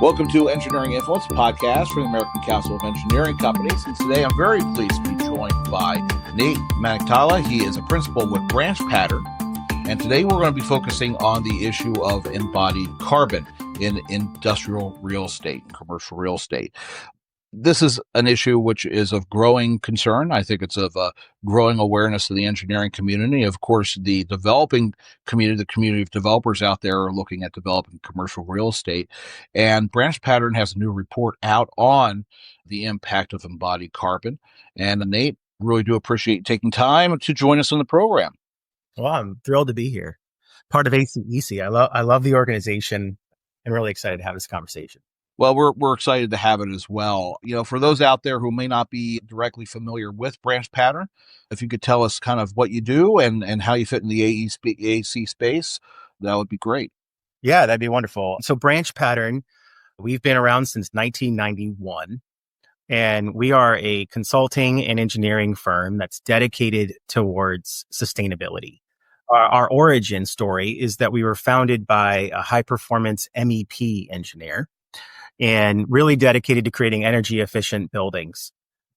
Welcome to Engineering Influence podcast from the American Council of Engineering Companies. And today I'm very pleased to be joined by Nate Maniktala. He is a principal with BranchPattern. And today we're going to be focusing on the issue of embodied carbon in industrial real estate and commercial real estate. This is an issue which is of growing concern. I think it's of growing awareness of the engineering community. Of course, the developing community, the community of developers out there are looking at developing commercial real estate. And BranchPattern has a new report out on the impact of embodied carbon. And Nate, really do appreciate taking time to join us on the program. Well, I'm thrilled to be here. Part of ACEC. I love the organization and really excited to have this conversation. Well, we're excited to have it as well. You know, for those out there who may not be directly familiar with BranchPattern, if you could tell us kind of what you do and how you fit in the AEC space, that would be great. Yeah, that'd be wonderful. So BranchPattern, we've been around since 1991, and we are a consulting and engineering firm that's dedicated towards sustainability. Our origin story is that we were founded by a high-performance MEP engineer and really dedicated to creating energy efficient buildings.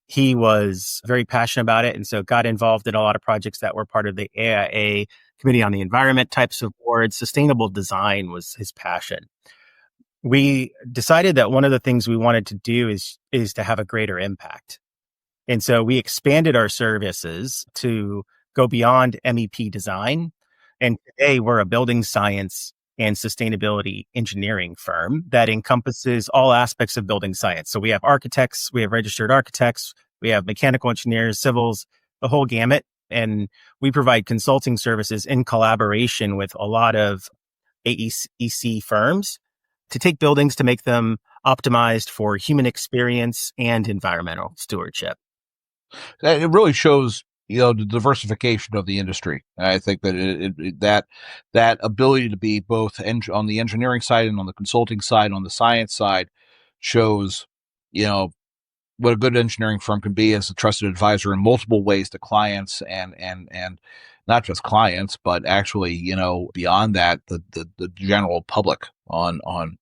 He was very passionate about it, and so got involved in a lot of projects that were part of the AIA Committee on the Environment types of boards. Sustainable design was his passion. We decided that one of the things we wanted to do is to have a greater impact. And so we expanded our services to go beyond MEP design. And today we're a building science and sustainability engineering firm that encompasses all aspects of building science. So we have architects, we have registered architects, we have mechanical engineers, civils, the whole gamut. And we provide consulting services in collaboration with a lot of AEC firms to take buildings to make them optimized for human experience and environmental stewardship. It really shows, you know, the diversification of the industry. I think that that ability to be both on the engineering side and on the consulting side, on the science side, shows, you know, what a good engineering firm can be as a trusted advisor in multiple ways to clients and not just clients, but actually, you know, beyond that, the general public on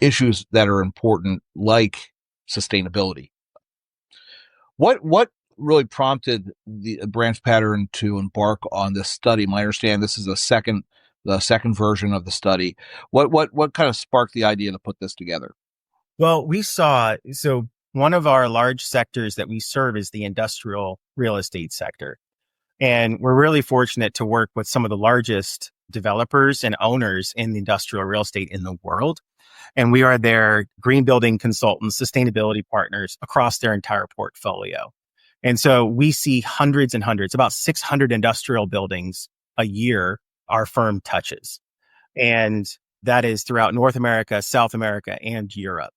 issues that are important like sustainability. What really prompted the BranchPattern to embark on this study? My understanding, this is the second version of the study. What kind of sparked the idea to put this together? Well, so one of our large sectors that we serve is the industrial real estate sector. And we're really fortunate to work with some of the largest developers and owners in the industrial real estate in the world. And we are their green building consultants, sustainability partners across their entire portfolio. And so we see hundreds and hundreds, about 600 industrial buildings a year our firm touches. And that is throughout North America, South America, and Europe.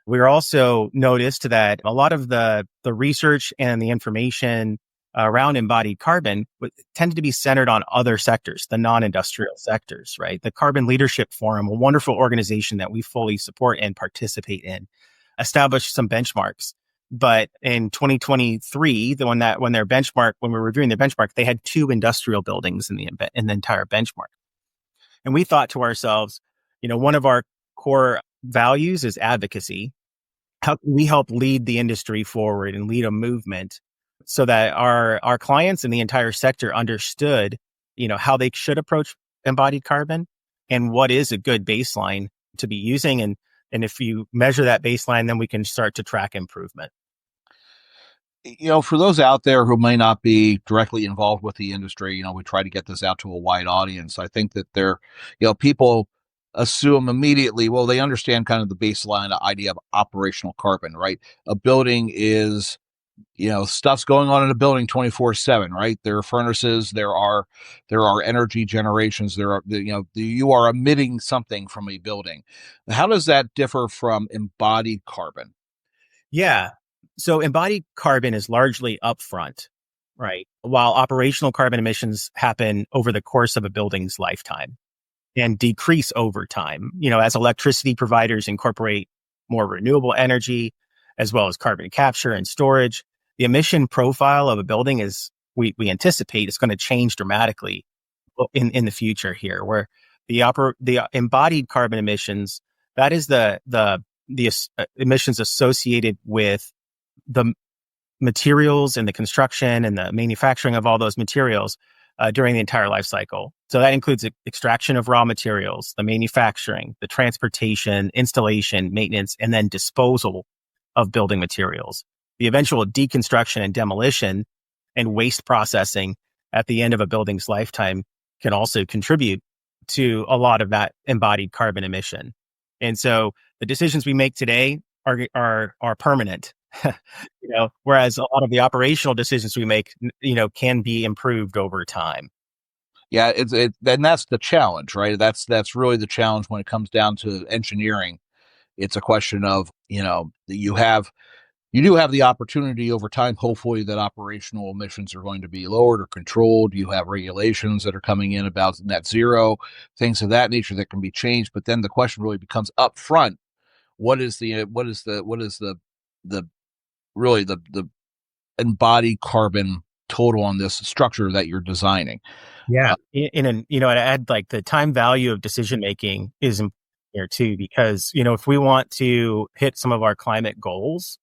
We're also noticed that a lot of the research and the information around embodied carbon tended to be centered on other sectors, the non-industrial sectors, right? The Carbon Leadership Forum, a wonderful organization that we fully support and participate in, established some benchmarks. But in 2023, when we were reviewing their benchmark, they had 2 industrial buildings in the entire benchmark. And we thought to ourselves, you know, one of our core values is advocacy. How can we help lead the industry forward and lead a movement so that our clients and the entire sector understood, you know, how they should approach embodied carbon and what is a good baseline to be using. And if you measure that baseline, then we can start to track improvement. You know, for those out there who may not be directly involved with the industry, you know, we try to get this out to a wide audience. I think that people assume immediately, well, they understand kind of the baseline idea of operational carbon, right? A building is, you know, stuff's going on in a building 24/7, right? There are furnaces, there are energy generations, you are emitting something from a building. How does that differ from embodied carbon? Yeah. So embodied carbon is largely upfront, right? While operational carbon emissions happen over the course of a building's lifetime and decrease over time, you know, as electricity providers incorporate more renewable energy, as well as carbon capture and storage, the emission profile of a building we anticipate is going to change dramatically in the future here, where the embodied carbon emissions That is the emissions associated with the materials and the construction and the manufacturing of all those materials during the entire life cycle. So that includes extraction of raw materials, the manufacturing, the transportation, installation, maintenance, and then disposal of building materials. The eventual deconstruction and demolition and waste processing at the end of a building's lifetime can also contribute to a lot of that embodied carbon emission. And so the decisions we make today are permanent. Whereas a lot of the operational decisions we make, can be improved over time. Yeah, and that's the challenge, right? That's really the challenge when it comes down to engineering. It's a question of, you do have the opportunity over time, hopefully, that operational emissions are going to be lowered or controlled. You have regulations that are coming in about net zero, things of that nature that can be changed. But then the question really becomes up front: the really the embodied carbon total on this structure that you're designing? Yeah. I'd add like the time value of decision making is important here too, because, if we want to hit some of our climate goals,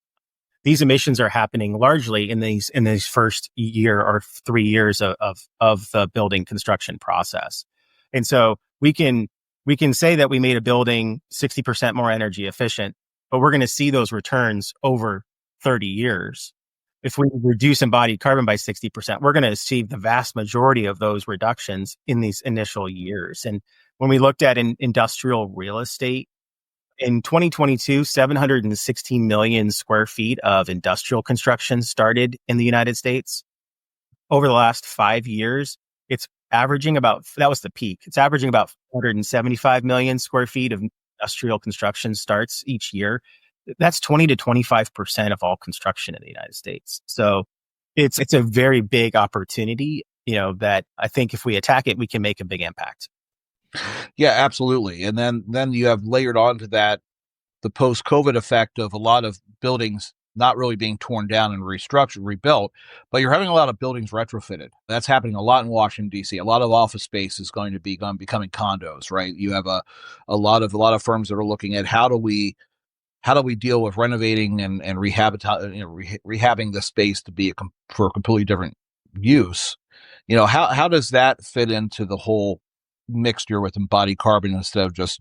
these emissions are happening largely in these first year or 3 years of the building construction process. And so we can say that we made a building 60% more energy efficient, but we're going to see those returns over 30 years. If we reduce embodied carbon by 60%, we're going to achieve the vast majority of those reductions in these initial years. And when we looked at industrial real estate, in 2022, 716 million square feet of industrial construction started in the United States. Over the last 5 years, it's averaging that was the peak. It's averaging about 475 million square feet of industrial construction starts each year. That's 20 to 25% of all construction in the United States. So it's a very big opportunity, that I think if we attack it, we can make a big impact. Yeah, absolutely. And then you have layered onto that the post-COVID effect of a lot of buildings not really being torn down and rebuilt, but you're having a lot of buildings retrofitted. That's happening a lot in Washington, D.C. A lot of office space is going to be becoming condos, right? You have a lot of firms that are looking at how do we deal with renovating and rehabbing the space to be for a completely different use. How does that fit into the whole mixture with embodied carbon instead of just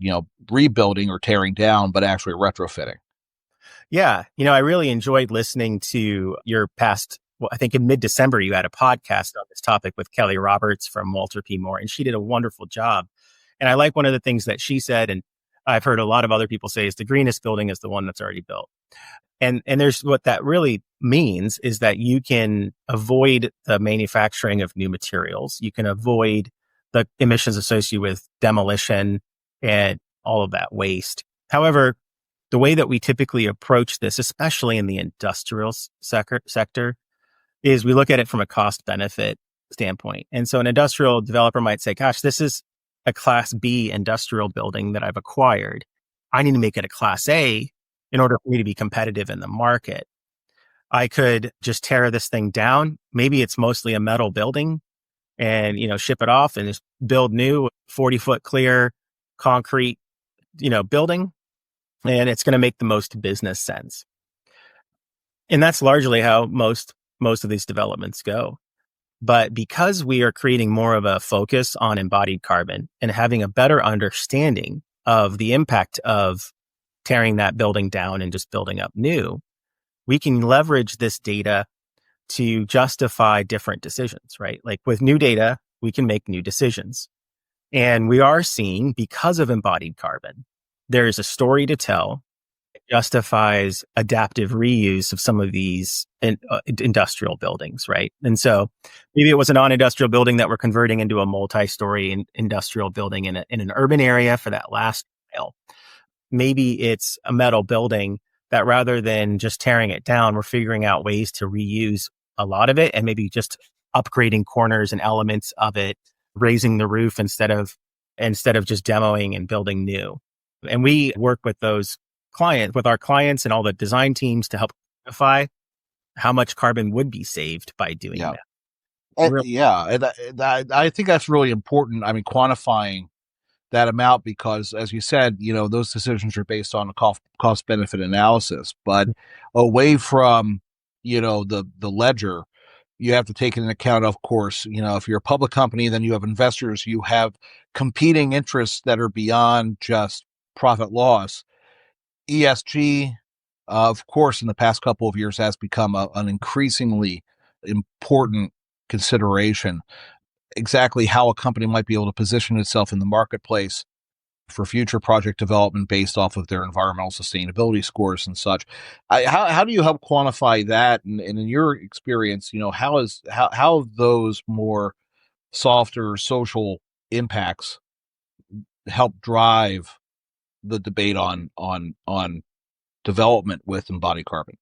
rebuilding or tearing down, but actually retrofitting? Yeah, I really enjoyed listening to your past. Well, I think in mid-December you had a podcast on this topic with Kelly Roberts from Walter P. Moore, and she did a wonderful job. And I like one of the things that she said, and I've heard a lot of other people say, is the greenest building is the one that's already built. And there's what that really means is that you can avoid the manufacturing of new materials. You can avoid the emissions associated with demolition and all of that waste. However, the way that we typically approach this, especially in the industrial sector, is we look at it from a cost benefit standpoint. And so an industrial developer might say, gosh, this is a Class B industrial building that I've acquired. I need to make it a Class A in order for me to be competitive in the market. I could just tear this thing down. Maybe it's mostly a metal building and, ship it off and just build new 40-foot clear concrete, building. And it's going to make the most business sense. And that's largely how most of these developments go. But because we are creating more of a focus on embodied carbon and having a better understanding of the impact of tearing that building down and just building up new, we can leverage this data to justify different decisions, right? Like with new data, we can make new decisions. And we are seeing, because of embodied carbon, there's a story to tell that justifies adaptive reuse of some of these industrial buildings, right? And so maybe it was a non-industrial building that we're converting into a multi-story industrial building in an urban area for that last mile. Maybe it's a metal building that rather than just tearing it down, we're figuring out ways to reuse a lot of it and maybe just upgrading corners and elements of it, raising the roof instead of just demoing and building new. And we work with our clients and all the design teams to help quantify how much carbon would be saved by doing that. And I think that's really important. I mean, quantifying that amount because, as you said, those decisions are based on a cost benefit analysis. But away from the ledger, you have to take into account, of course, if you're a public company, then you have investors, you have competing interests that are beyond just profit loss. ESG, of course, in the past couple of years has become an increasingly important consideration. Exactly how a company might be able to position itself in the marketplace for future project development based off of their environmental sustainability scores and such. How do you help quantify that? And in your experience, how have those more softer social impacts help drive the debate on development with embodied carbon?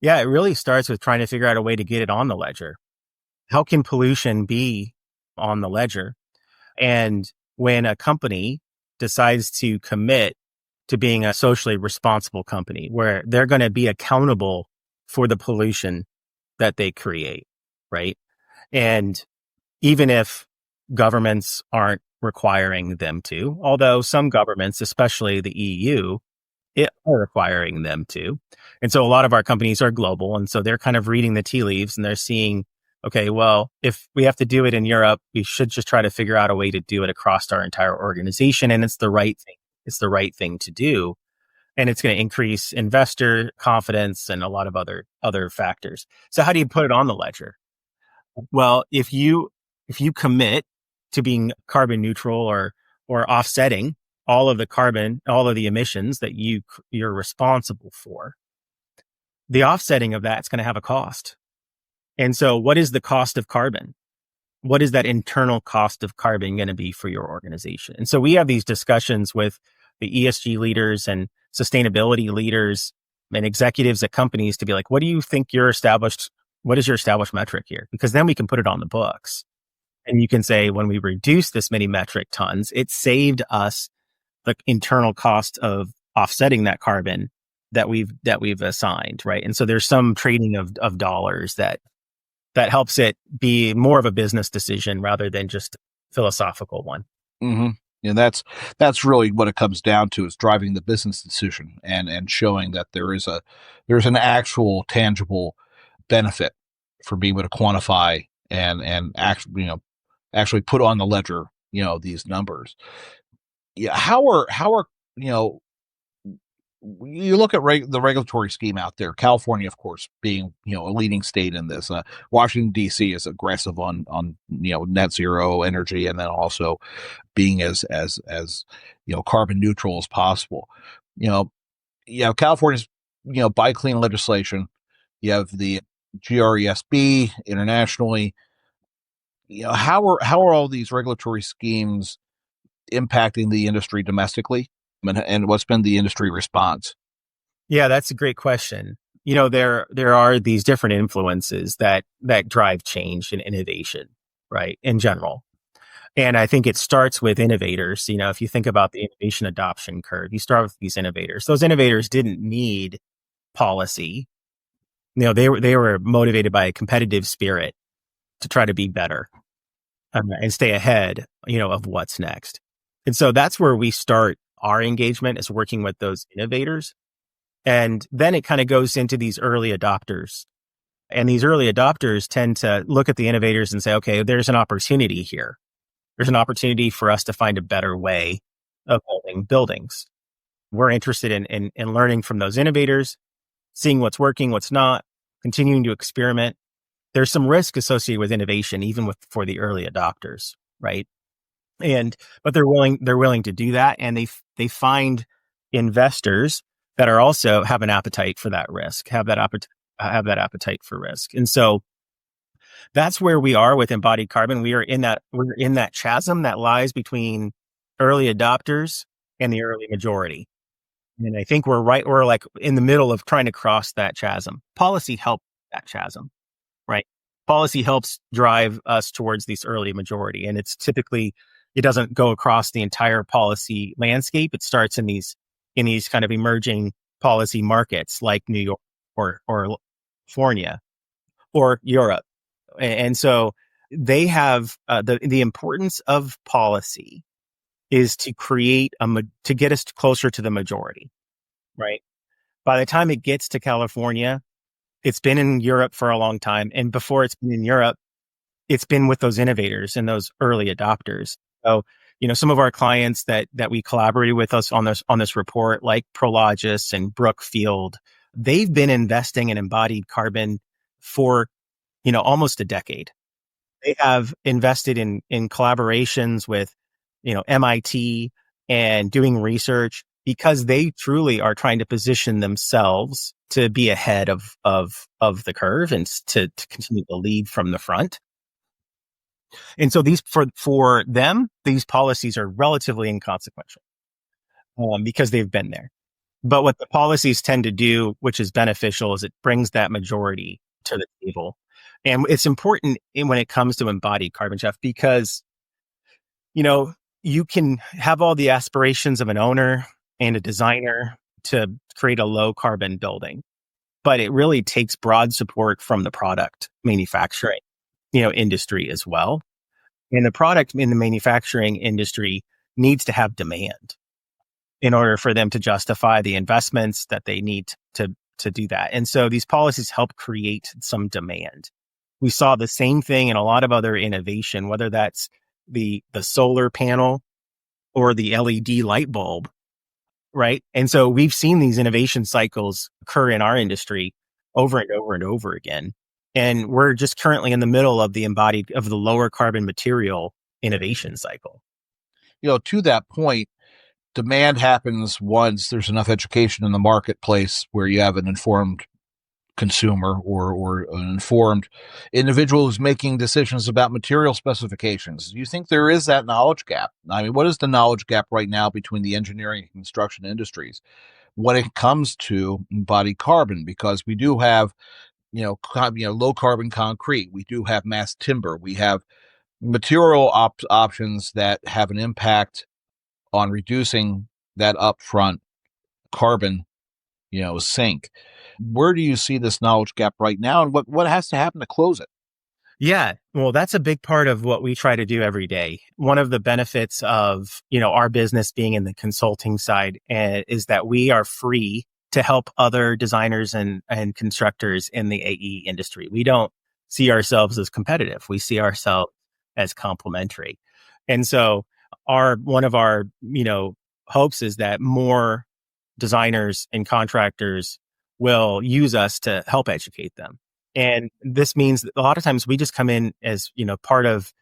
Yeah, it really starts with trying to figure out a way to get it on the ledger. How can pollution be on the ledger? And when a company decides to commit to being a socially responsible company where they're going to be accountable for the pollution that they create, right? And even if governments aren't requiring them to, although some governments, especially the EU, are requiring them to. And so a lot of our companies are global. And so they're kind of reading the tea leaves and they're seeing, okay, well, if we have to do it in Europe, we should just try to figure out a way to do it across our entire organization. And it's the right thing. It's the right thing to do. And it's going to increase investor confidence and a lot of other factors. So how do you put it on the ledger? Well, if you commit to being carbon neutral or offsetting all of the carbon, all of the emissions that you're responsible for, the offsetting of that's going to have a cost. And so what is the cost of carbon? What is that internal cost of carbon going to be for your organization? And so we have these discussions with the ESG leaders and sustainability leaders and executives at companies to be like, what do you think what is your established metric here? Because then we can put it on the books. And you can say, when we reduce this many metric tons, it saved us the internal cost of offsetting that carbon that we've assigned, right? And so there's some trading of dollars that helps it be more of a business decision rather than just a philosophical one. Mm-hmm. And that's really what it comes down to, is driving the business decision and showing that there's an actual tangible benefit for being able to quantify and actually put on the ledger these numbers. Yeah, how are you look at the regulatory scheme out there, California, of course, being a leading state in this. Washington D.C. is aggressive on net zero energy, and then also being as carbon neutral as possible. California's buy clean legislation. You have the GRESB internationally. How are all these regulatory schemes impacting the industry domestically, and what's been the industry response? Yeah, that's a great question. There are these different influences that drive change and innovation, right, in general. And I think it starts with innovators. If you think about the innovation adoption curve, you start with these innovators. Those innovators didn't need policy. They were motivated by a competitive spirit to try to be better and stay ahead, of what's next. And so that's where we start our engagement, is working with those innovators. And then it kind of goes into these early adopters. And these early adopters tend to look at the innovators and say, okay, there's an opportunity here. There's an opportunity for us to find a better way of building buildings. We're interested in learning from those innovators, seeing what's working, what's not, continuing to experiment. There's some risk associated with innovation, even for the early adopters, right? But they're willing to do that, and they find investors that are also have an appetite for that risk, have that appetite for risk. And so that's where we are with embodied carbon. We're in that chasm that lies between early adopters and the early majority. And I think we're like in the middle of trying to cross that chasm. Policy helps that chasm, right? Policy helps drive us towards this early majority. And it doesn't go across the entire policy landscape. It starts in these kind of emerging policy markets like New York or California or Europe. And so they have the importance of policy is to create to get us closer to the majority, right? By the time it gets to California, it's been in Europe for a long time. And before it's been in Europe, it's been with those innovators and those early adopters. So, some of our clients that we collaborated with us on this report, like Prologis and Brookfield, they've been investing in embodied carbon for, almost a decade. They have invested in collaborations with, MIT and doing research because they truly are trying to position themselves to be ahead of the curve and to continue to lead from the front. And so these for them, these policies are relatively inconsequential because they've been there. But what the policies tend to do, which is beneficial, is it brings that majority to the table. And it's important when it comes to embodied carbon, Jeff, because, you can have all the aspirations of an owner and a designer to create a low carbon building, but it really takes broad support from the product manufacturing, industry as well. And the product in the manufacturing industry needs to have demand in order for them to justify the investments that they need to do that. And so these policies help create some demand. We saw the same thing in a lot of other innovation, whether that's the solar panel or the LED light bulb, right? And so we've seen these innovation cycles occur in our industry over and over and over again. And we're just currently in the middle of the lower carbon material innovation cycle. To that point, demand happens once there's enough education in the marketplace where you have an informed consumer or an informed individual who's making decisions about material specifications. Do you think there is that knowledge gap? I mean, what is the knowledge gap right now between the engineering and construction industries when it comes to embodied carbon? Because we do have, low carbon concrete. We do have mass timber. We have material options that have an impact on reducing that upfront carbon, sink. Where do you see this knowledge gap right now, and what has to happen to close it? Yeah, well, that's a big part of what we try to do every day. One of the benefits of, our business being in the consulting side is that we are free to help other designers and constructors in the AE industry. We don't see ourselves as competitive. We see ourselves as complementary. And so one of our, hopes is that more designers and contractors will use us to help educate them. And this means that a lot of times we just come in as, part of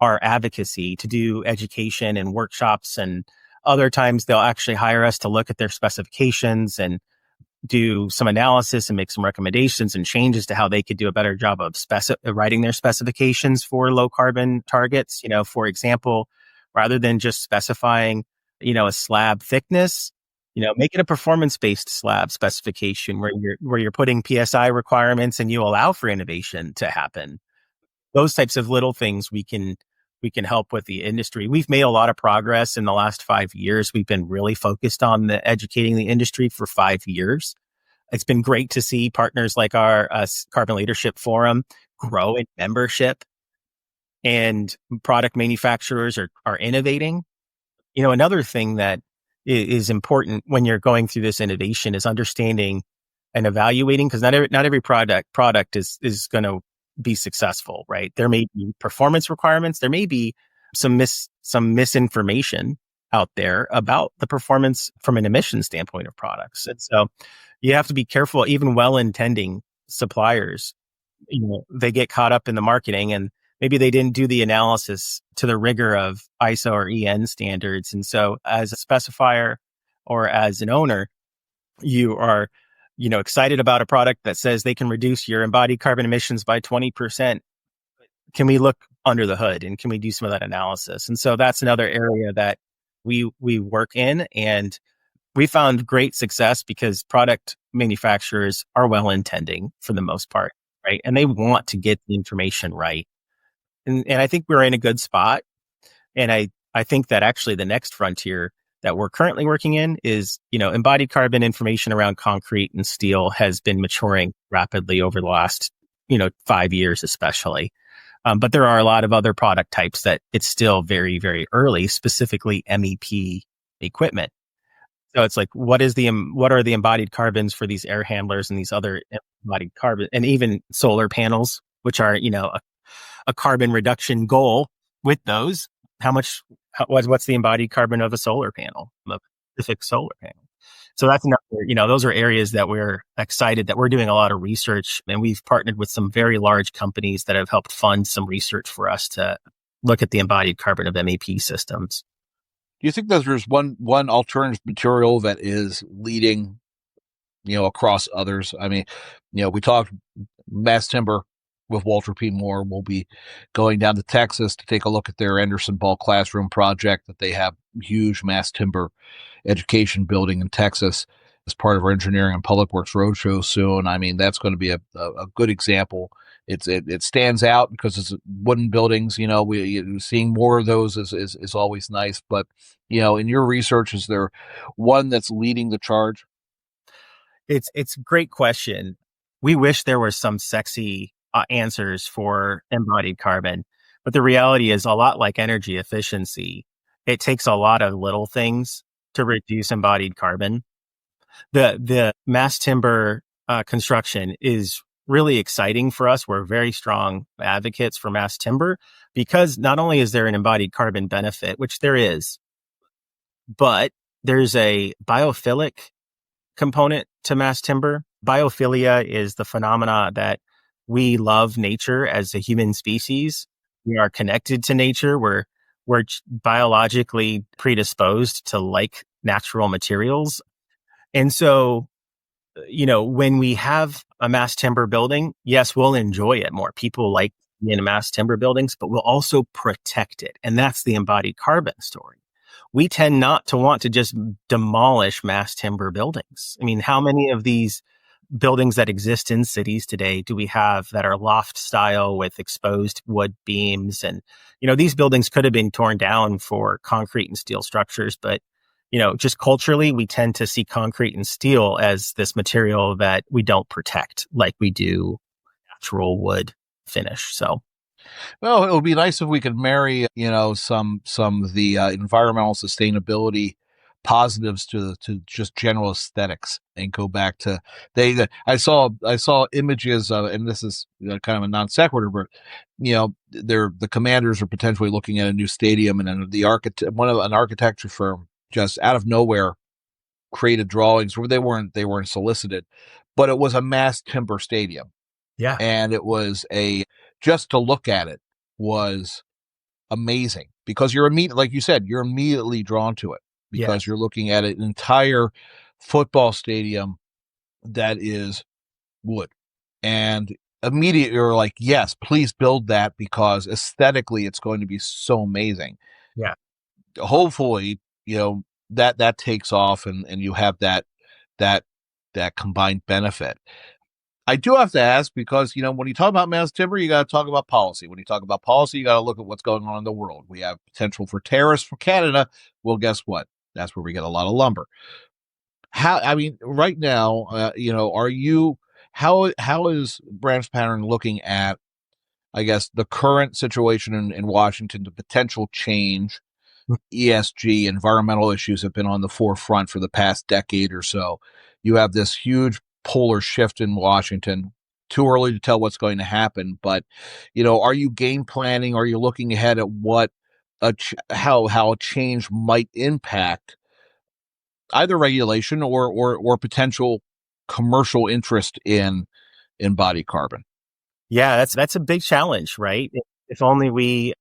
our advocacy to do education and workshops. And other times they'll actually hire us to look at their specifications and do some analysis and make some recommendations and changes to how they could do a better job of writing their specifications for low carbon targets. For example, rather than just specifying, a slab thickness, make it a performance-based slab specification where you're putting PSI requirements and you allow for innovation to happen. Those types of little things we can help with the industry. We've made a lot of progress in the last 5 years. We've been really focused on educating the industry for 5 years. It's been great to see partners like our Carbon Leadership Forum grow in membership, and product manufacturers are innovating. Another thing that is important when you're going through this innovation is understanding and evaluating, because not every product is going to be successful, right? There may be performance requirements. There may be some misinformation out there about the performance from an emission standpoint of products. And so you have to be careful. Even well-intending suppliers, they get caught up in the marketing, and maybe they didn't do the analysis to the rigor of ISO or EN standards. And so as a specifier or as an owner, you are, excited about a product that says they can reduce your embodied carbon emissions by 20%. Can we look under the hood and can we do some of that analysis? And so that's another area that we work in, and we found great success because product manufacturers are well-intending for the most part, right? And they want to get the information right. And I think we're in a good spot. And I think that actually the next frontier that we're currently working in is, embodied carbon information around concrete and steel has been maturing rapidly over the last, 5 years, especially. But there are a lot of other product types that it's still very, very early, specifically MEP equipment. So it's like, what are the embodied carbons for these air handlers and these other embodied carbon, and even solar panels, which are, a carbon reduction goal with those. What's the embodied carbon of a solar panel, a specific solar panel? So that's another, those are areas that we're excited that we're doing a lot of research, and we've partnered with some very large companies that have helped fund some research for us to look at the embodied carbon of MEP systems. Do you think that there's one alternative material that is leading, across others? I mean, we talked mass timber with Walter P. Moore. We'll be going down to Texas to take a look at their Anderson Ball classroom project that they have huge mass timber education building in Texas as part of our engineering and public works roadshow soon. I mean, that's going to be a good example. It stands out because it's wooden buildings. Seeing more of those is always nice. But in your research, is there one that's leading the charge? It's a great question. We wish there were some sexy answers for embodied carbon, but the reality is a lot like energy efficiency. It takes a lot of little things to reduce embodied carbon. The mass timber construction is really exciting for us. We're very strong advocates for mass timber because not only is there an embodied carbon benefit, which there is, but there's a biophilic component to mass timber. Biophilia is the phenomena that we love nature as a human species. We are connected to nature. We're biologically predisposed to like natural materials. And so, when we have a mass timber building, yes, we'll enjoy it more. People like in mass timber buildings, but we'll also protect it. And that's the embodied carbon story. We tend not to want to just demolish mass timber buildings. I mean, how many of these buildings that exist in cities today do we have that are loft style with exposed wood beams? And, these buildings could have been torn down for concrete and steel structures, but just culturally, we tend to see concrete and steel as this material that we don't protect like we do natural wood finish. So, Well, it would be nice if we could marry, some of the environmental sustainability positives to just general aesthetics and go back to I saw images of, and this is kind of a non sequitur, but the Commanders are potentially looking at a new stadium, and then an architecture firm just out of nowhere created drawings where they weren't solicited, but it was a mass timber stadium. yeah. And it was just to look at it was amazing because like you said, you're immediately drawn to it because Yes. you're looking at an entire football stadium that is wood, and immediately you're like, yes, please build that because aesthetically it's going to be so amazing. Yeah. Hopefully, that takes off and you have that combined benefit. I do have to ask because, when you talk about mass timber, you got to talk about policy. When you talk about policy, you got to look at what's going on in the world. We have potential for tariffs for Canada. Well, guess what? That's where we get a lot of lumber. Right now, how is BranchPattern looking at, I guess, the current situation in Washington, the potential change? ESG, environmental issues have been on the forefront for the past decade or so. You have this huge polar shift in Washington. Too early to tell what's going to happen, but are you game planning? Are you looking ahead at what how a change might impact either regulation or potential commercial interest in embodied carbon? Yeah, that's a big challenge, right? If only we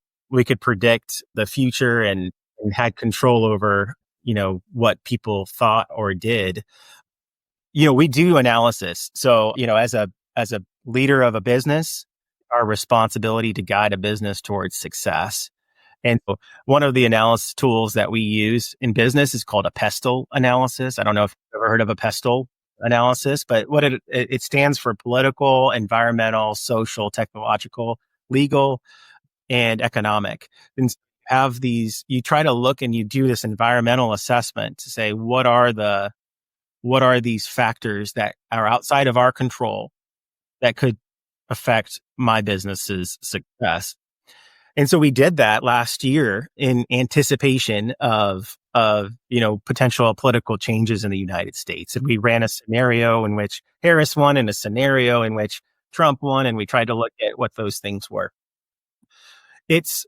could predict the future and had control over, what people thought or did. We do analysis. So, as a leader of a business, our responsibility to guide a business towards success. And so one of the analysis tools that we use in business is called a PESTLE analysis. I don't know if you've ever heard of a PESTLE analysis, but what it stands for political, environmental, social, technological, legal, and economic. And so you try to look and you do this environmental assessment to say, what are these factors that are outside of our control that could affect my business's success. And so we did that last year in anticipation of potential political changes in the United States. And we ran a scenario in which Harris won and a scenario in which Trump won, and we tried to look at what those things were. It's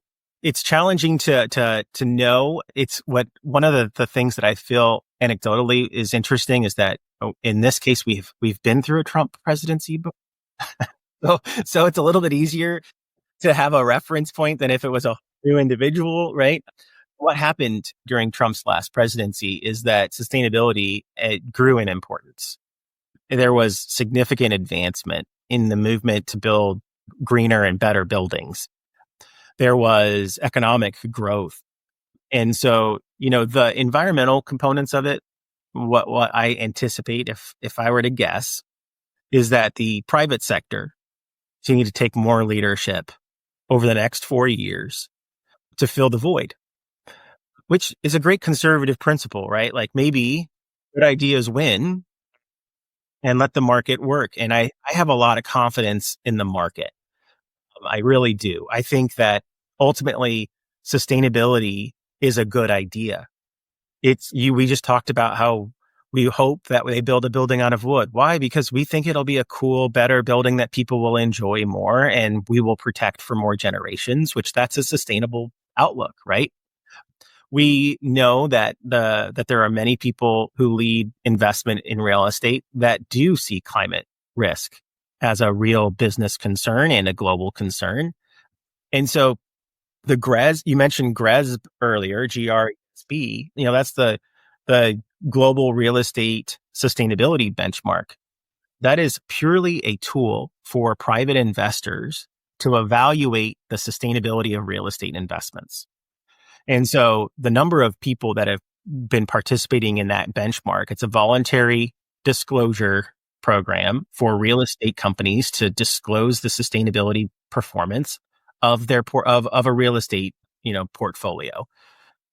challenging to know. It's what one of the things that I feel anecdotally is interesting is that in this case we've been through a Trump presidency, so it's a little bit easier to have a reference point than if it was a new individual, right? What happened during Trump's last presidency is that sustainability grew in importance. There was significant advancement in the movement to build greener and better buildings. There was economic growth. And so, the environmental components of it, what I anticipate, if I were to guess, is that the private sector need to take more leadership over the next 4 years to fill the void, which is a great conservative principle, right? Like maybe good ideas win and let the market work. And I have a lot of confidence in the market. I really do. I think that ultimately sustainability is a good idea. We just talked about how we hope that they build a building out of wood. Why? Because we think it'll be a cool, better building that people will enjoy more and we will protect for more generations, which that's a sustainable outlook, right? We know that that there are many people who lead investment in real estate that do see climate risk as a real business concern and a global concern. And so the GRESB, you mentioned GRESB earlier, GRESB, that's the global real estate sustainability benchmark. That is purely a tool for private investors to evaluate the sustainability of real estate investments. And so the number of people that have been participating in that benchmark, it's a voluntary disclosure program for real estate companies to disclose the sustainability performance of their of a real estate, portfolio.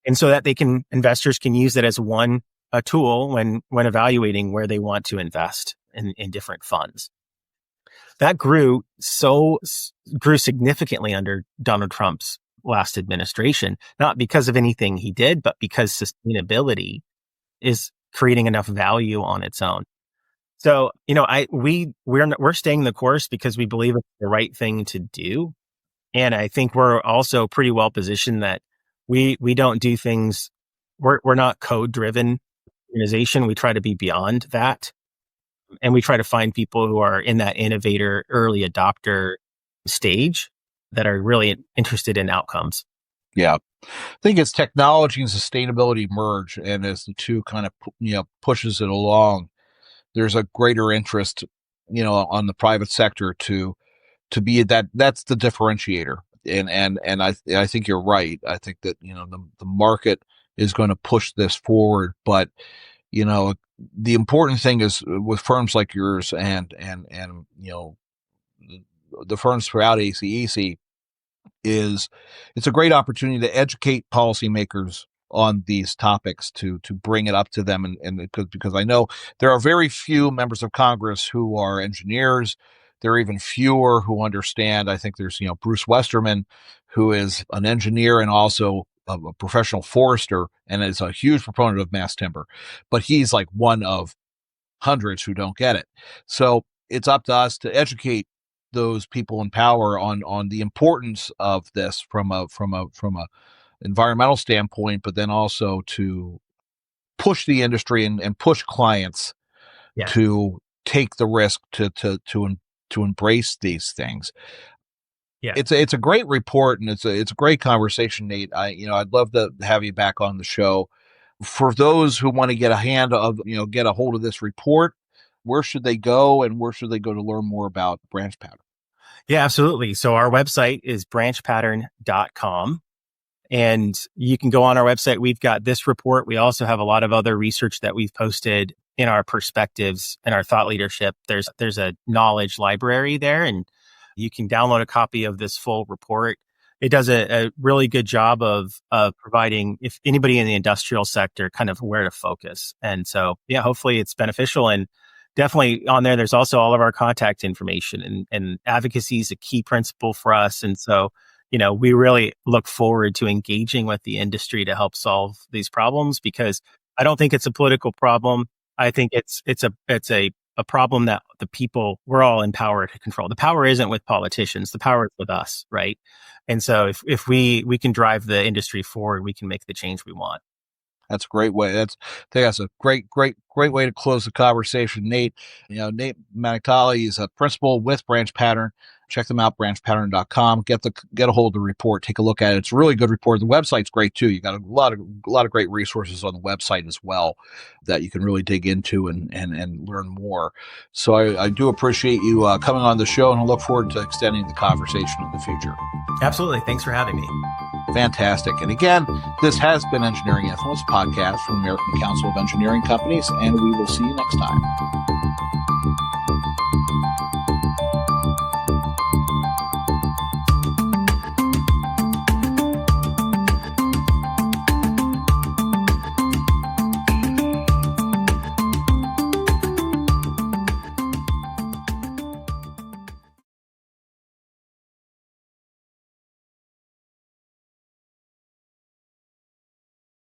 And so that investors can use it as a tool when evaluating where they want to invest in different funds. That grew significantly under Donald Trump's last administration, not because of anything he did, but because sustainability is creating enough value on its own. So, we're staying the course because we believe it's the right thing to do. And I think we're also pretty well positioned that we don't do things. We're not code driven organization. We try to be beyond that. And we try to find people who are in that innovator, early adopter stage that are really interested in outcomes. Yeah. I think as technology and sustainability merge and as the two kind of, pushes it along, there's a greater interest, on the private sector to be that's the differentiator. And I think you're right. I think that, the market is going to push this forward, but, the important thing is with firms like yours and the firms throughout ACEC is it's a great opportunity to educate policymakers on these topics to bring it up to them. And because I know there are very few members of Congress who are engineers. There are even fewer who understand. I think there's, Bruce Westerman, who is an engineer and also a professional forester and is a huge proponent of mass timber, but he's like one of hundreds who don't get it. So it's up to us to educate those people in power on the importance of this from a environmental standpoint, but then also to push the industry and push clients to take the risk to embrace these things. Yeah. It's a great report and it's a great conversation, Nate. I'd love to have you back on the show. For those who want to get a hold of this report, where should they go and where should they go to learn more about BranchPattern? Yeah, absolutely. So our website is branchpattern.com. And you can go on our website. We've got this report. We also have a lot of other research that we've posted in our perspectives and our thought leadership. There's a knowledge library there, and you can download a copy of this full report. It does a really good job of providing, if anybody in the industrial sector, kind of where to focus. And so, hopefully it's beneficial. And definitely on there, there's also all of our contact information, and advocacy is a key principle for us. And so, we really look forward to engaging with the industry to help solve these problems, because I don't think it's a political problem. I think it's a problem that the people, we're all in power to control. The power isn't with politicians. The power is with us, right? And so if we can drive the industry forward, we can make the change we want. That's a great way. I think that's a great way to close the conversation. Nate, Nate Maniktala is a principal with BranchPattern. Check them out, branchpattern.com. Get a hold of the report. Take a look at it. It's a really good report. The website's great too. You got a lot of great resources on the website as well that you can really dig into and learn more. So I do appreciate you coming on the show, and I look forward to extending the conversation in the future. Absolutely. Thanks for having me. Fantastic. And again, this has been Engineering Influence podcast from the American Council of Engineering Companies, and we will see you next time.